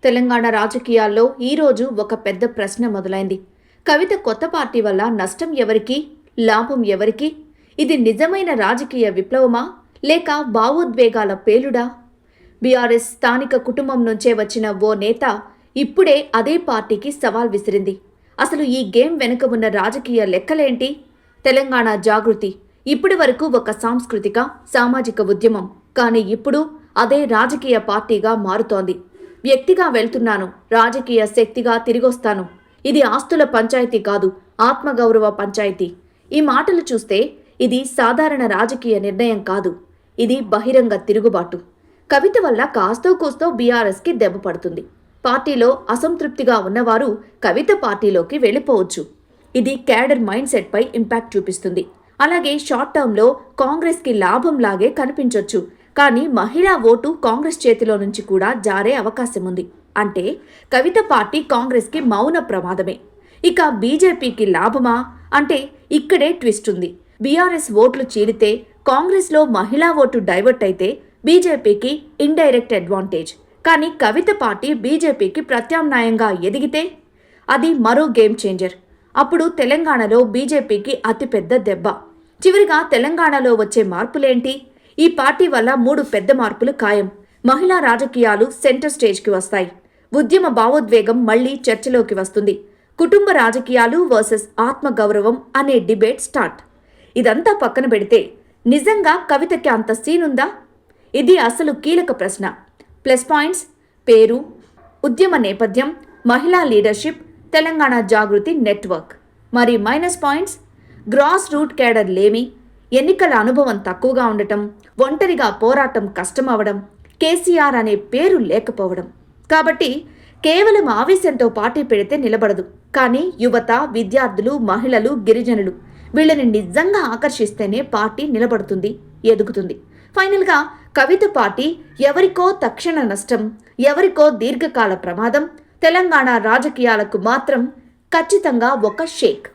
తెలంగాణ రాజకీయాల్లో ఈరోజు ఒక పెద్ద ప్రశ్న మొదలైంది. కవిత కొత్త పార్టీ వల్ల నష్టం ఎవరికి, లాభం ఎవరికి? ఇది నిజమైన రాజకీయ విప్లవమా లేక భావోద్వేగాల పేలుడా? బీఆర్ఎస్ స్థానిక కుటుంబం నుంచే వచ్చిన ఓ నేత ఇప్పుడే అదే పార్టీకి సవాల్ విసిరింది. అసలు ఈ గేమ్ వెనుక ఉన్న రాజకీయ లెక్కలేంటి? తెలంగాణ జాగృతి ఇప్పటి వరకు ఒక సాంస్కృతిక, సామాజిక ఉద్యమం, కానీ ఇప్పుడు అదే రాజకీయ పార్టీగా మారుతోంది. వ్యక్తిగా వెళ్తున్నాను, రాజకీయ శక్తిగా తిరిగొస్తాను. ఇది ఆస్తుల పంచాయతీ కాదు, ఆత్మగౌరవ పంచాయతీ. ఈ మాటలు చూస్తే ఇది సాధారణ రాజకీయ నిర్ణయం కాదు, ఇది బహిరంగ తిరుగుబాటు. కవిత వల్ల కాస్తో కూస్తో బీఆర్ఎస్కి దెబ్బ పడుతుంది. పార్టీలో అసంతృప్తిగా ఉన్నవారు కవిత పార్టీలోకి వెళ్ళిపోవచ్చు. ఇది క్యాడర్ మైండ్ సెట్ పై ఇంపాక్ట్ చూపిస్తుంది. అలాగే షార్ట్ టర్మ్లో కాంగ్రెస్కి లాభంలాగే కనిపించొచ్చు. కానీ మహిళా ఓటు కాంగ్రెస్ చేతిలో నుంచి కూడా జారే అవకాశం ఉంది. అంటే కవిత పార్టీ కాంగ్రెస్కి మౌన ప్రమాదమే. ఇక బీజేపీకి లాభమా అంటే ఇక్కడే ట్విస్ట్ ఉంది. బీఆర్ఎస్ ఓట్లు చీలితే కాంగ్రెస్లో మహిళా ఓటు డైవర్ట్ అయితే బీజేపీకి ఇండైరెక్ట్ అడ్వాంటేజ్. కానీ కవిత పార్టీ బీజేపీకి ప్రత్యామ్నాయంగా ఎదిగితే అది మరో గేమ్ చేంజర్. అప్పుడు తెలంగాణలో బీజేపీకి అతిపెద్ద దెబ్బ. చివరిగా తెలంగాణలో వచ్చే మార్పులేంటి? ఈ పార్టీ వల్ల 3 పెద్ద మార్పులు ఖాయం. మహిళా రాజకీయాలు సెంటర్ స్టేజ్కి వస్తాయి. ఉద్యమ భావోద్వేగం మళ్లీ చర్చలోకి వస్తుంది. కుటుంబ రాజకీయాలు వర్సెస్ ఆత్మగౌరవం అనే డిబేట్ స్టార్ట్. ఇదంతా పక్కన పెడితే నిజంగా కవితకి అంత సీనుందా? ఇది అసలు కీలక ప్రశ్న. ప్లస్ పాయింట్స్: పేరు, ఉద్యమ నేపథ్యం, మహిళా లీడర్షిప్, తెలంగాణ జాగృతి నెట్వర్క్. మరి minus points: grass root cadre లేమి, ఎన్నికల అనుభవం తక్కువగా ఉండటం, ఒంటరిగా పోరాటం కష్టమవడం, కేసీఆర్ అనే పేరు లేకపోవడం. కాబట్టి కేవలం ఆవేశంతో పార్టీ పెడితే నిలబడదు. కానీ యువత, విద్యార్థులు, మహిళలు, గిరిజనులు వీళ్ళని నిజంగా ఆకర్షిస్తేనే పార్టీ నిలబడుతుంది, ఎదుగుతుంది. ఫైనల్గా కవిత పార్టీ ఎవరికో తక్షణ నష్టం, ఎవరికో దీర్ఘకాల ప్రమాదం, తెలంగాణ రాజకీయాలకు మాత్రం ఖచ్చితంగా ఒక షేక్.